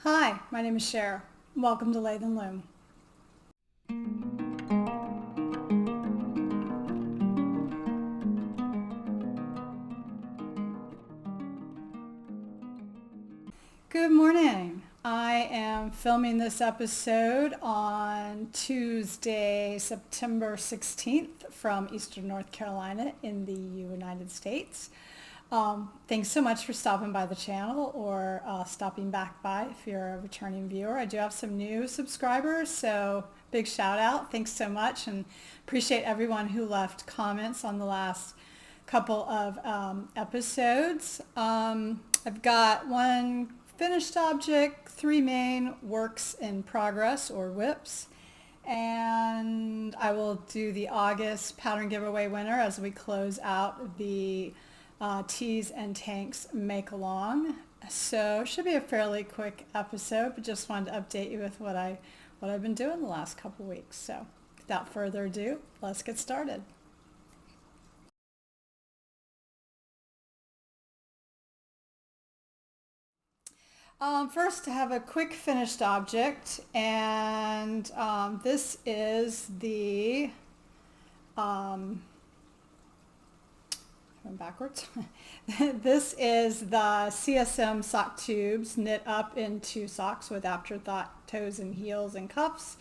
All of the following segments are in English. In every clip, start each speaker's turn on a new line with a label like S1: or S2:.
S1: Hi, my name is Cher. Welcome to Lathe and Loom. Good morning. I am filming this episode on Tuesday, September 16th from Eastern North Carolina in the United States. Thanks so much for stopping by the channel or stopping back by if you're a returning viewer. I do have some new subscribers, so big shout out. Thanks so much, and appreciate everyone who left comments on the last couple of episodes. I've got one finished object, 3 main works in progress or WIPs, and I will do the August pattern giveaway winner as we close out the Tees and Tanks Make Along. So it should be a fairly quick episode, but just wanted to update you with what I've been doing the last couple weeks. So without further ado, let's get started. First, to have a quick finished object, and this is the going backwards. This is the CSM sock tubes knit up into socks with afterthought toes and heels and cuffs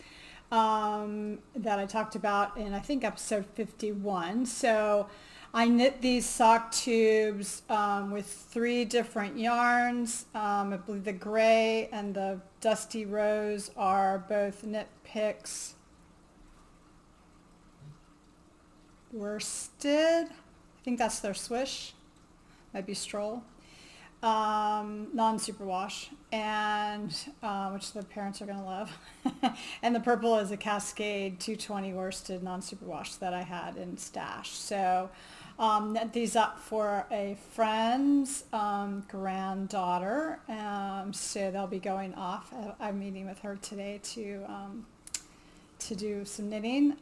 S1: that I talked about in, I think, episode 51. So I knit these sock tubes with 3 different yarns. I believe the gray and the dusty rose are both Knit Picks Worsted. I think that's their swish, might be Stroll, non-superwash, and which the parents are going to love. And the purple is a Cascade 220 worsted non-superwash that I had in stash. So knit these up for a friend's granddaughter. So they'll be going off. I'm meeting with her today to do some knitting.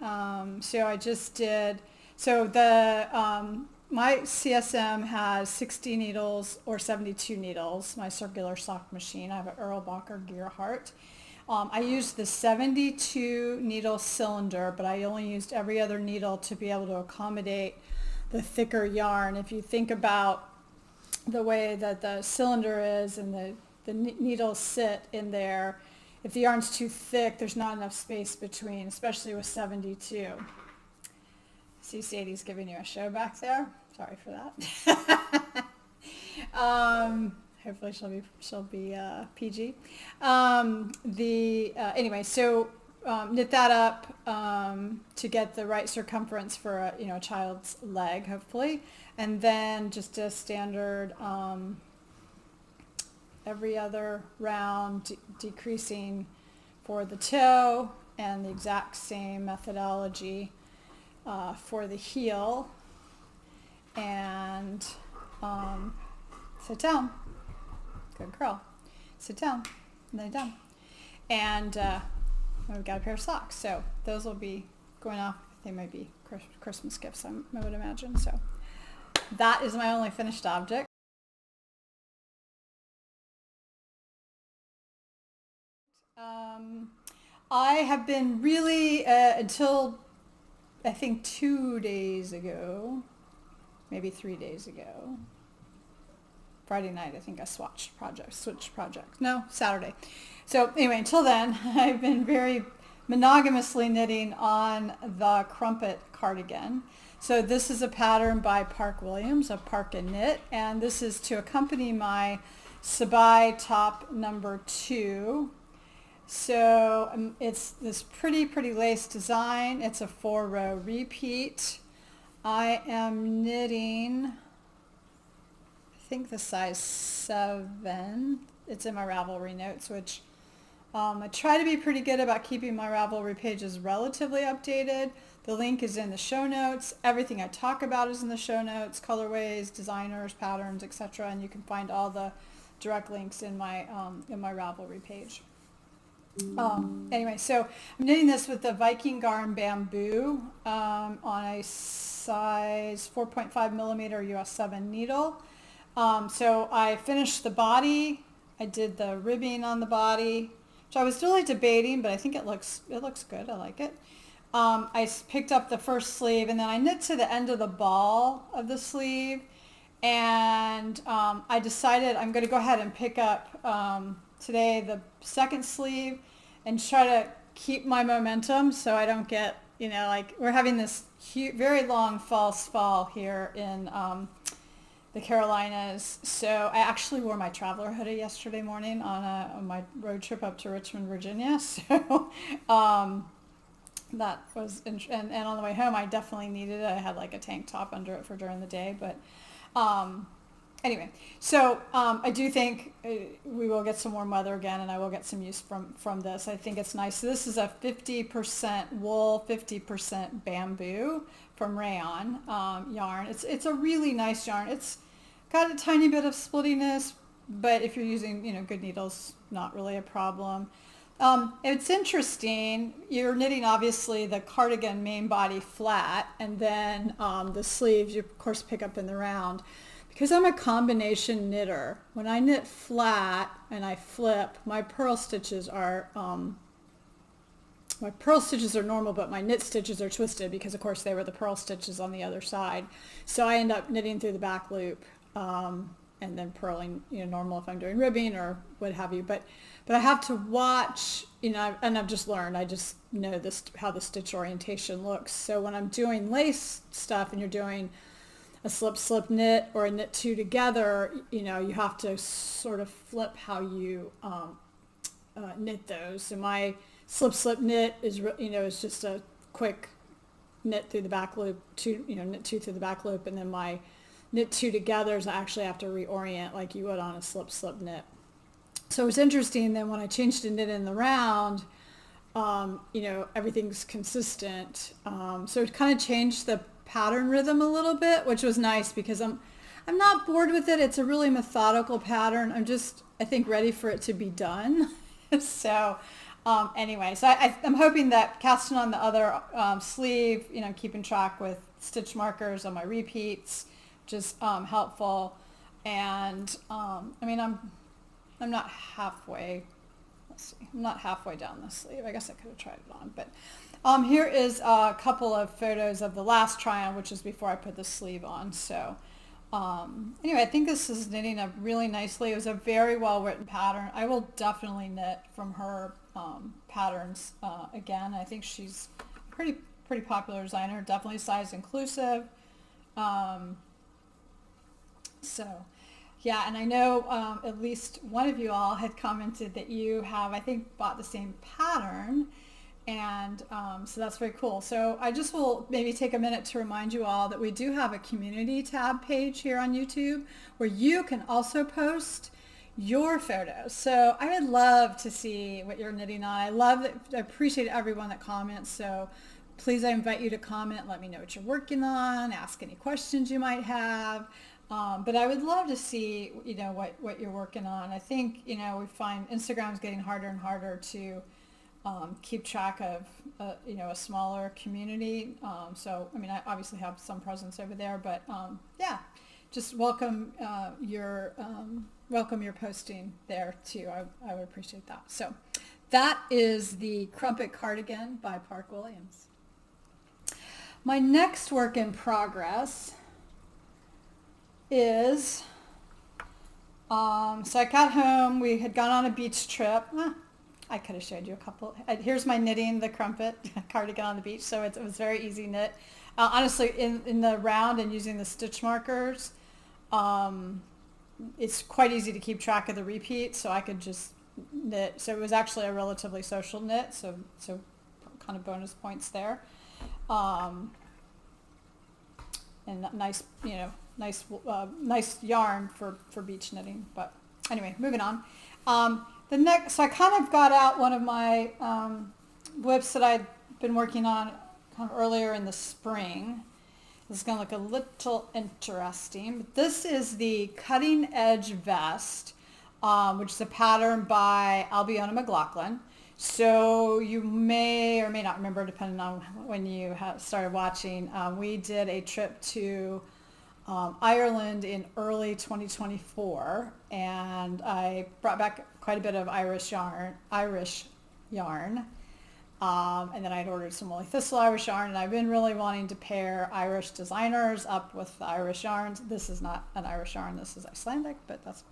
S1: So I just did. So the my CSM has 60 needles or 72 needles, my circular sock machine. I have an Erlbacher Gearhart. I used the 72 needle cylinder, but I only used every other needle to be able to accommodate the thicker yarn. If you think about the way that the cylinder is and the needles sit in there, if the yarn's too thick, there's not enough space between, especially with 72. See Sadie's giving you a show back there. Sorry for that. Hopefully she'll be PG. Anyway, so knit that up to get the right circumference for a child's leg, hopefully, and then just a standard every other round decreasing for the toe, and the exact same methodology for the heel, and sit down, good girl, sit down, lay down, and we've got a pair of socks, so those will be going off. They might be Christmas gifts, I would imagine. So that is my only finished object. I have been really until I think 2 days ago, maybe 3 days ago, Friday night, I think I switched projects. No, Saturday. So anyway, until then, I've been very monogamously knitting on the Crumpet Cardigan. So this is a pattern by Park Williams of Park and Knit, and this is to accompany my Sabai top number 2. So it's this pretty lace design. It's a 4-row repeat. I am knitting, I think, the size 7. It's in my Ravelry notes, which I try to be pretty good about keeping my Ravelry pages relatively updated. The link is in the show notes. Everything I talk about is in the show notes, colorways, designers, patterns, etc. And you can find all the direct links in my Ravelry page. Anyway, so I'm knitting this with the Viking Garn Bamboo on a size 4.5 millimeter US 7 needle. So I finished the body I did the ribbing on the body, which I was really debating, but I think it looks good. I like it. I picked up the first sleeve, and then I knit to the end of the ball of the sleeve, and I decided I'm going to go ahead and pick up today the second sleeve and try to keep my momentum so I don't get, like we're having this very long false fall here in the Carolinas. So I actually wore my traveler hoodie yesterday morning on my road trip up to Richmond, Virginia. So that was, and on the way home I definitely needed it. I had like a tank top under it for during the day, but anyway, so I do think we will get some warm weather again, and I will get some use from this. I think it's nice. So this is a 50% wool, 50% bamboo from rayon yarn. It's a really nice yarn. It's got a tiny bit of splittiness, but if you're using good needles, not really a problem. It's interesting. You're knitting obviously the cardigan main body flat, and then the sleeves you of course pick up in the round. Because I'm a combination knitter, when I knit flat and I flip, my purl stitches are normal, but my knit stitches are twisted because of course they were the purl stitches on the other side. So I end up knitting through the back loop and then purling, normal if I'm doing ribbing or what have you. But I have to watch, and I've just learned, I just know how the stitch orientation looks. So when I'm doing lace stuff and you're doing a slip knit or a knit two together, you have to sort of flip how you knit those. So my slip knit is is just a quick knit through the back loop, knit two through the back loop, and then my knit two together is I actually have to reorient like you would on a slip knit. So it's interesting. Then when I changed to knit in the round, everything's consistent. So it kind of changed the pattern rhythm a little bit, which was nice because I'm not bored with it. It's a really methodical pattern. I'm just, I think, ready for it to be done. So anyway, so I'm hoping that casting on the other sleeve, keeping track with stitch markers on my repeats, just helpful. And I'm not halfway. Let's see. I'm not halfway down the sleeve. I guess I could have tried it on, but here is a couple of photos of the last try-on, which is before I put the sleeve on. So anyway, I think this is knitting up really nicely. It was a very well-written pattern. I will definitely knit from her patterns again. I think she's a pretty popular designer, definitely size inclusive. So yeah, and I know at least one of you all had commented that you have, I think, bought the same pattern. And so that's very cool. So I just will maybe take a minute to remind you all that we do have a community tab page here on YouTube where you can also post your photos. So I would love to see what you're knitting on. I appreciate everyone that comments. So please, I invite you to comment. Let me know what you're working on. Ask any questions you might have. But I would love to see, what you're working on. I think, we find Instagram's getting harder and harder to keep track of, a smaller community. So, I obviously have some presence over there, but yeah, just welcome your posting there too. I would appreciate that. So that is the Crumpet Cardigan by Park Williams. My next work in progress is, so I got home, we had gone on a beach trip. I could have showed you a couple. Here's my knitting the Crumpet Cardigan on the beach. So it was very easy knit. Honestly, in the round and using the stitch markers, it's quite easy to keep track of the repeat. So I could just knit. So it was actually a relatively social knit. So kind of bonus points there. And nice, nice yarn for beach knitting. But anyway, moving on. So I kind of got out one of my whips that I'd been working on kind of earlier in the spring. This is going to look a little interesting. But this is the Cutting Edge Vest, which is a pattern by Ailbíona McLochlainn. So you may or may not remember, depending on when you started watching. We did a trip to Ireland in early 2024, and I brought back quite a bit of Irish yarn, and then I'd ordered some woolly thistle Irish yarn, and I've been really wanting to pair Irish designers up with the Irish yarns. This is not an Irish yarn, this is Icelandic, but that's,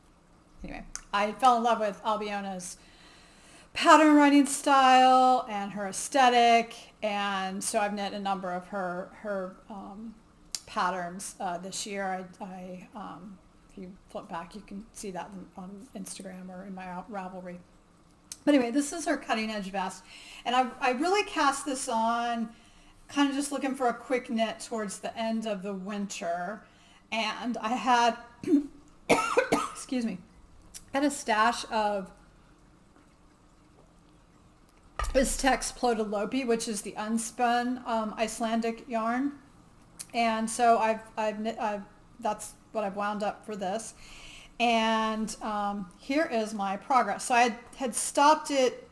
S1: anyway. I fell in love with Ailbíona's pattern writing style and her aesthetic, and so I've knit a number of her patterns this year. If you flip back, you can see that on Instagram or in my Ravelry. But anyway, this is her cutting edge vest, and I really cast this on kind of just looking for a quick knit towards the end of the winter, and I had excuse me, I had a stash of Istex Plötulopi, which is the unspun Icelandic yarn. And so I've that's what I've wound up for this. And here is my progress. So I had stopped it.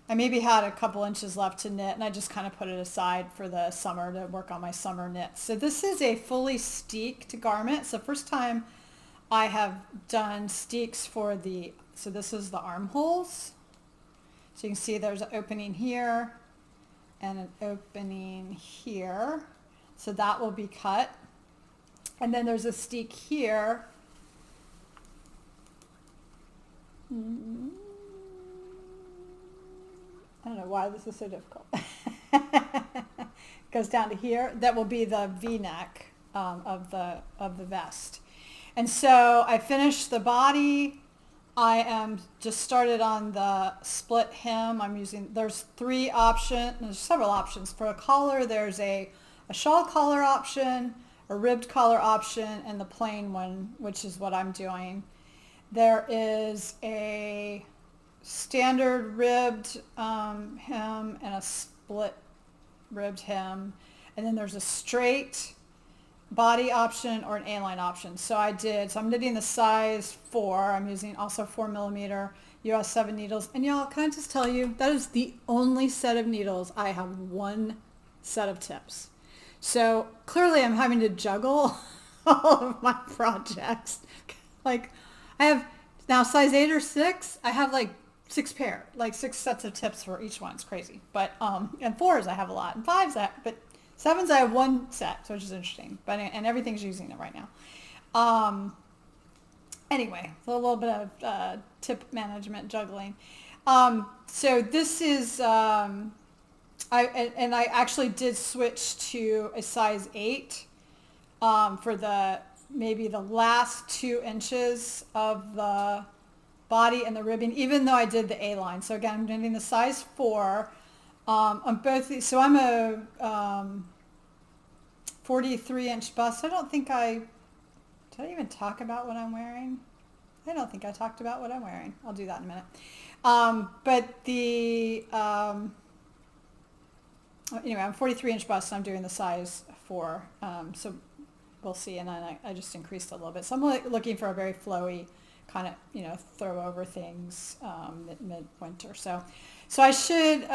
S1: I maybe had a couple inches left to knit, and I just kind of put it aside for the summer to work on my summer knits. So this is a fully steeked garment. It's the first time I have done steeks for so this is the armholes. So you can see there's an opening here and an opening here. So that will be cut. And then there's a steek here. I don't know why this is so difficult. Goes down to here. That will be the V-neck of the vest. And so I finished the body. I am just started on the split hem. There's there's several options. For a collar, there's a shawl collar option, a ribbed collar option, and the plain one, which is what I'm doing. There is a standard ribbed hem and a split ribbed hem. And then there's a straight body option or an A-line option. So I'm knitting the size 4. I'm using also 4mm US 7 needles. And y'all, can I just tell you, that is the only set of needles. I have one set of tips. So clearly I'm having to juggle all of my projects. Like I have now size 8 or 6. I have like 6 sets of tips for each one. It's crazy. But and 4s I have a lot, and 5s but 7s I have one set, which is interesting. And everything's using it right now. Anyway, so a little bit of tip management juggling. So this is I actually did switch to a size 8 for maybe the last 2 inches of the body and the ribbing, even though I did the A-line. So again, I'm knitting the size 4 on both these. So I'm a 43-inch bust. Did I even talk about what I'm wearing? I don't think I talked about what I'm wearing. I'll do that in a minute. But anyway, I'm 43-inch bust, and I'm doing the size 4. So we'll see. And then I just increased a little bit. So I'm looking for a very flowy kind of, throw over things mid-winter. So I should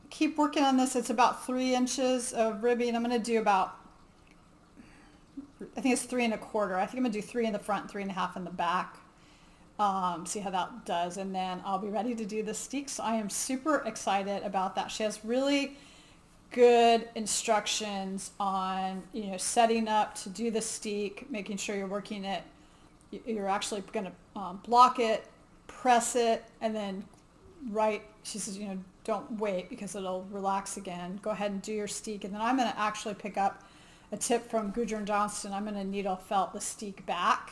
S1: keep working on this. It's about 3 inches of ribbing. I'm going to do I think it's 3 1/4. I think I'm going to do 3 in the front, 3 1/2 in the back. See how that does. And then I'll be ready to do the steek. So I am super excited about that. She has really good instructions on, setting up to do the steek, making sure you're working it. You're actually going to block it, press it, and then she says, don't wait because it'll relax again. Go ahead and do your steek. And then I'm going to actually pick up a tip from Gudren Johnston. I'm going to needle felt the steek back,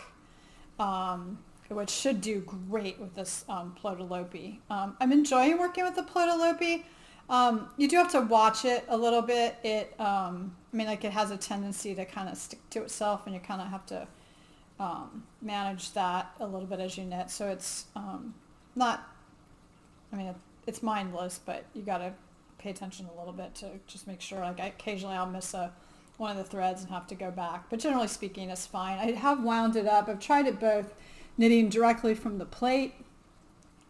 S1: which should do great with this Plötulopi. I'm enjoying working with the Plötulopi. You do have to watch it a little bit. It has a tendency to kind of stick to itself, and you kind of have to manage that a little bit as you knit. So it's it's mindless, but you got to pay attention a little bit to just make sure. Occasionally I'll miss one of the threads and have to go back, but generally speaking, it's fine. I have wound it up. I've tried it both knitting directly from the plate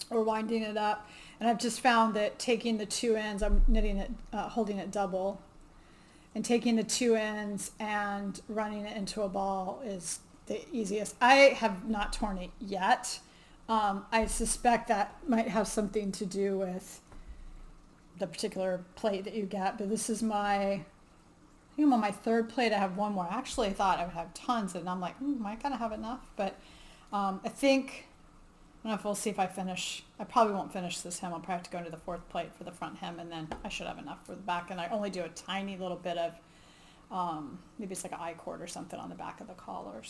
S1: or winding it up, and I've just found that taking the 2 ends, I'm knitting it, holding it double, and taking the two ends and running it into a ball is the easiest. I have not torn it yet. I suspect that might have something to do with the particular plate that you get, but this is I think I'm on my third plate. I have one more. I actually thought I would have tons, and I'm like, am I gonna have enough? But I think, I don't know if we'll see if I finish. I probably won't finish this hem. I'll probably have to go into the fourth plate for the front hem, and then I should have enough for the back. And I only do a tiny little bit of, maybe it's like an I-cord or something on the back of the collar.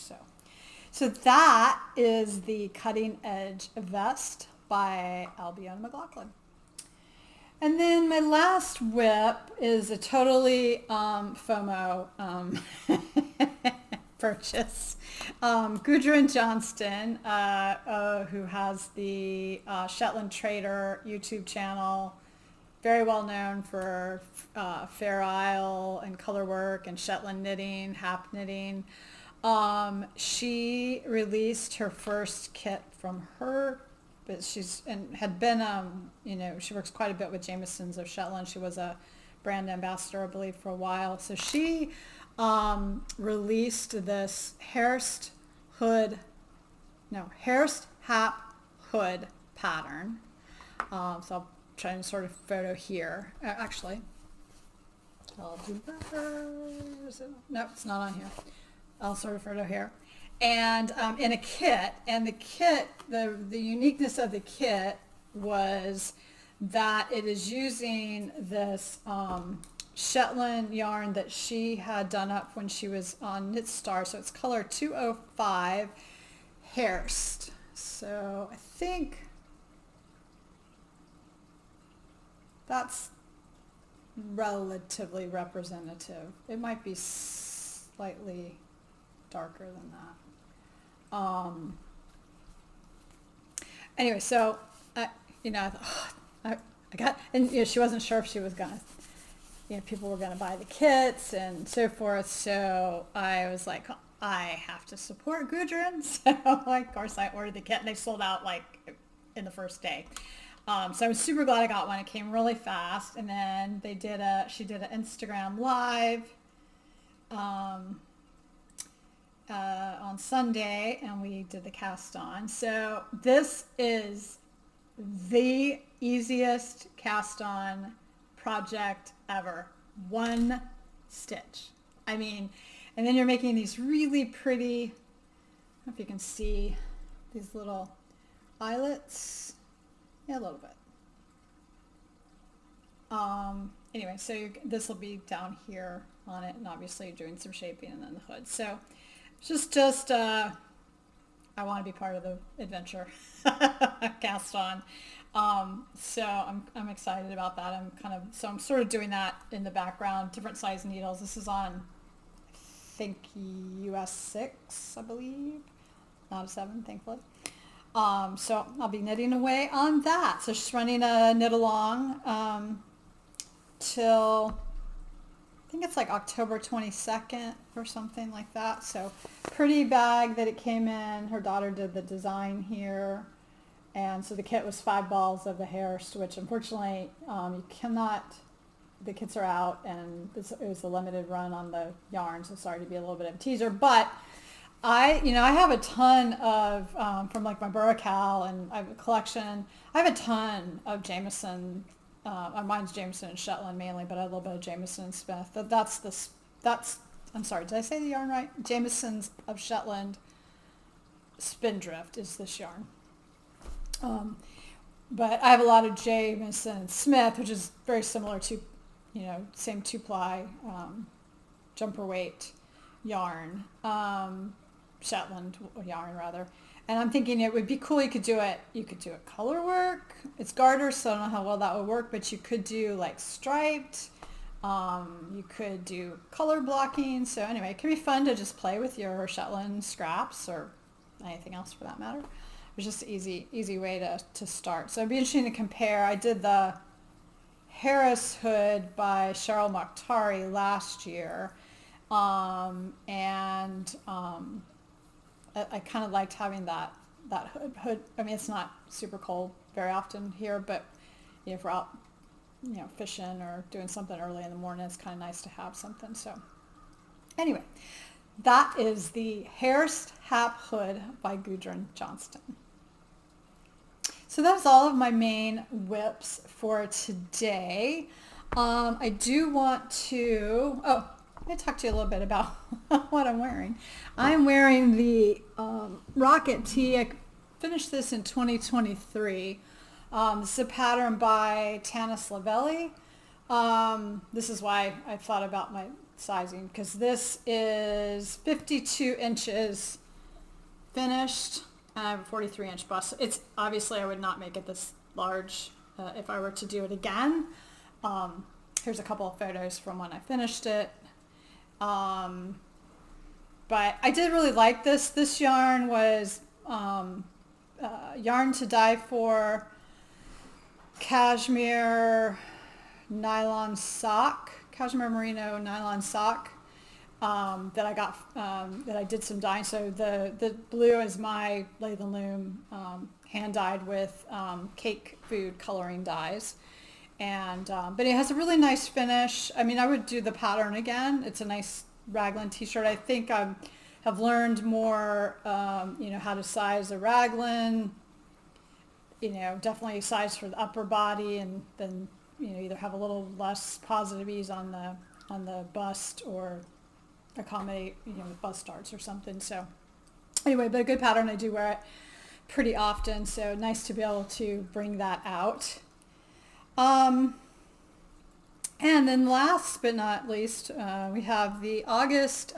S1: So that is the Cutting Edge Vest by Ailbíona McLochlainn. And then my last whip is a totally FOMO purchase. Gudren Johnston, who has the Shetland Trader YouTube channel, very well known for Fair Isle and color work and Shetland knitting, Hap knitting. She released her first kit from her, but had been, she works quite a bit with Jamieson's of Shetland. She was a brand ambassador, I believe, for a while. So she released this Hairst Hap hood pattern. So I'll try and sort of photo here. Actually, I'll do better. No, it's not on here. I'll sort of photo here. And in a kit, and the kit, the uniqueness of the kit was that it is using this Shetland yarn that she had done up when she was on Knit Star. So it's color 205 Hairst. So I think that's relatively representative. It might be slightly darker than that. Anyway, so I thought, I got, and she wasn't sure if she was gonna, people were gonna buy the kits and so forth. So I was like, I have to support Gudren. So of course I ordered the kit, and they sold out like in the first day. So I was super glad I got one. It came really fast, and then she did an Instagram live on Sunday, and we did the cast on. So this is the easiest cast on project ever. One stitch. I mean, and then you're making these really pretty, I don't know if you can see these little eyelets. Yeah, a little bit. Anyway, so this will be down here on it, and obviously you're doing some shaping and then the hood. So just I want to be part of the adventure cast on. So I'm excited about that. I'm sort of doing that in the background, different size needles. This is on, I think, US 6, I believe, not a 7, thankfully. So I'll be knitting away on that. So just running a knit along till, I think it's like October 22nd or something like that. So pretty bag that it came in. Her daughter did the design here. And so the kit was 5 balls of the Hairst, which unfortunately you cannot, the kits are out, and it was a limited run on the yarn. So sorry to be a little bit of a teaser, but I have a ton of, from like my Buracal, and I have a collection. I have a ton of Jamieson. Mine's Jamieson and Shetland mainly, but I have a little bit of Jamieson and Smith. I'm sorry, did I say the yarn right? Jamieson's of Shetland Spindrift is this yarn. But I have a lot of Jamieson and Smith, which is very similar to, same 2-ply, jumper weight yarn, Shetland yarn rather. And I'm thinking it would be cool. You could do it color work. It's garter, so I don't know how well that would work, but you could do like striped. You could do color blocking. So anyway, it can be fun to just play with your Shetland scraps or anything else for that matter. It was just an easy way to start. So it'd be interesting to compare. I did the Harris hood by Cheryl Mokhtari last year. I kind of liked having that hood. I mean, it's not super cold very often here, but if we're out fishing or doing something early in the morning, it's kind of nice to have something. So anyway, that is the Hairst Hap hood by Gudren Johnston. So that's all of my main whips for today. I do want to, let me talk to you a little bit about what I'm wearing. I'm wearing the Rocket Tee. I finished this in 2023. This is a pattern by Tanis Lavallee. This is why I thought about my sizing, because this is 52 inches finished, and I have a 43-inch bust. It's obviously, I would not make it this large if I were to do it again. Here's a couple of photos from when I finished it. But I did really like this. This yarn was Yarn to Die For cashmere nylon sock, cashmere merino nylon sock that I got, that I did some dyeing. So the blue is my Lathe and Loom hand dyed with cake food coloring dyes. And but it has a really nice finish. I mean, I would do the pattern again. It's a nice raglan t-shirt. I think I have learned more, how to size a raglan. Definitely size for the upper body, and then either have a little less positive ease on the bust, or accommodate with bust darts or something. So anyway, but a good pattern. I do wear it pretty often, so nice to be able to bring that out. And then last but not least, we have the August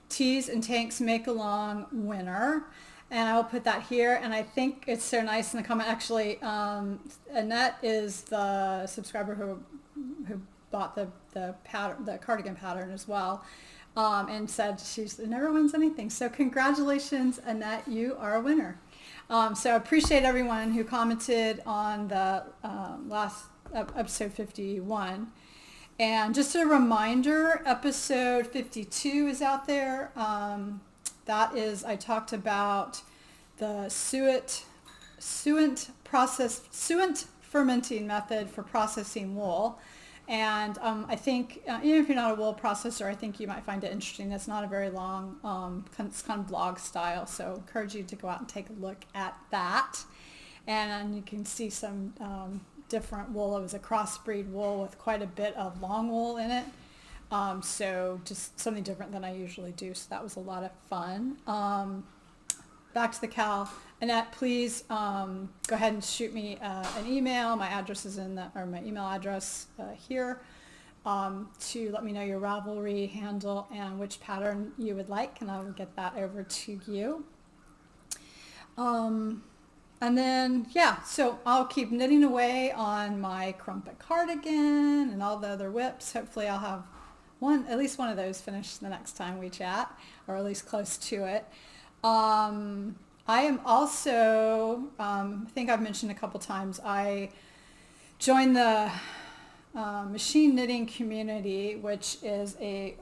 S1: Tees and Tanks Make Along winner. And I will put that here, and I think it's so nice in the comment. Actually, Annette is the subscriber who bought the cardigan pattern as well, and said she never wins anything. So congratulations, Annette, you are a winner. So I appreciate everyone who commented on the last episode 51. And just a reminder, episode 52 is out there. That is, I talked about the Suint fermenting method for processing wool. And I think, even if you're not a wool processor, I think you might find it interesting. It's not a very long, it's kind of blog style. So I encourage you to go out and take a look at that. And you can see some different wool. It was a crossbreed wool with quite a bit of long wool in it. So just something different than I usually do. So that was a lot of fun. Back to the cow. Annette, please go ahead and shoot me an email. My address is my email address here, to let me know your Ravelry handle and which pattern you would like, and I will get that over to you. And then, so I'll keep knitting away on my Crumpet Cardigan and all the other whips. Hopefully I'll have at least one of those finished the next time we chat, or at least close to it. I am also, I think I've mentioned a couple times, I joined the machine knitting community, which is a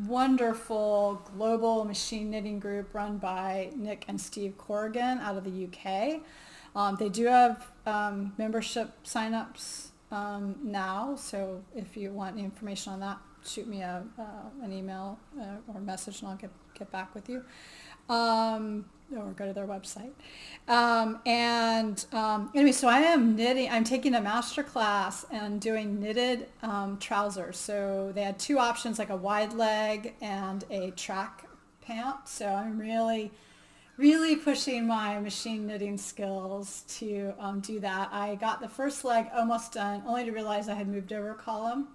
S1: wonderful global machine knitting group run by Nick and Steve Corrigan out of the UK. They do have membership signups now, so if you want any information on that, shoot me an email or message, and I'll get back with you. Or go to their website. Anyway, so I am knitting. I'm taking a master class and doing knitted trousers. So they had two options, like a wide leg and a track pant. So I'm really pushing my machine knitting skills to do that. I got the first leg almost done, only to realize I had moved over a column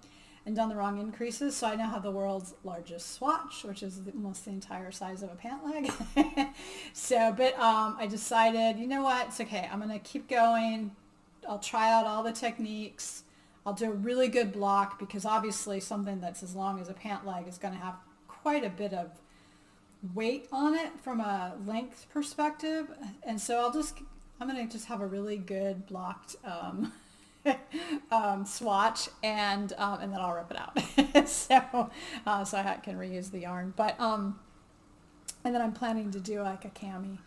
S1: and done the wrong increases. So I now have the world's largest swatch, which is almost the entire size of a pant leg. But I decided, you know what, it's okay. I'm going to keep going. I'll try out all the techniques. I'll do a really good block, because obviously something that's as long as a pant leg is going to have quite a bit of weight on it from a length perspective. And so I'm going to just have a really good blocked swatch, and then I'll rip it out. so I can reuse the yarn. But and then I'm planning to do like a cami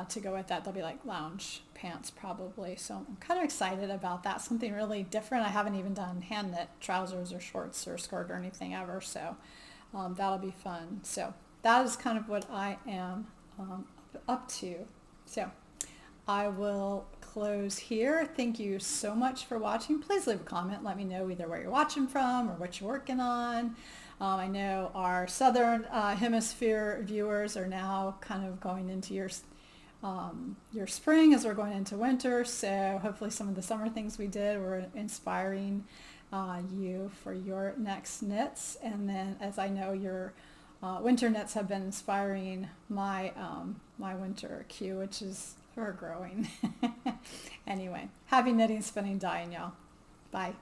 S1: to go with that. They'll be like lounge pants probably. So I'm kind of excited about that. Something really different. I haven't even done hand knit trousers or shorts or skirt or anything ever. So that'll be fun. So that is kind of what I am up to. So I will close here. Thank you so much for watching. Please leave a comment. Let me know either where you're watching from or what you're working on. I know our southern hemisphere viewers are now kind of going into your spring as we're going into winter. So hopefully some of the summer things we did were inspiring you for your next knits. And then as I know your winter knits have been inspiring my my winter queue, which is ever growing. Anyway, happy knitting, spinning, dyeing, y'all. Bye.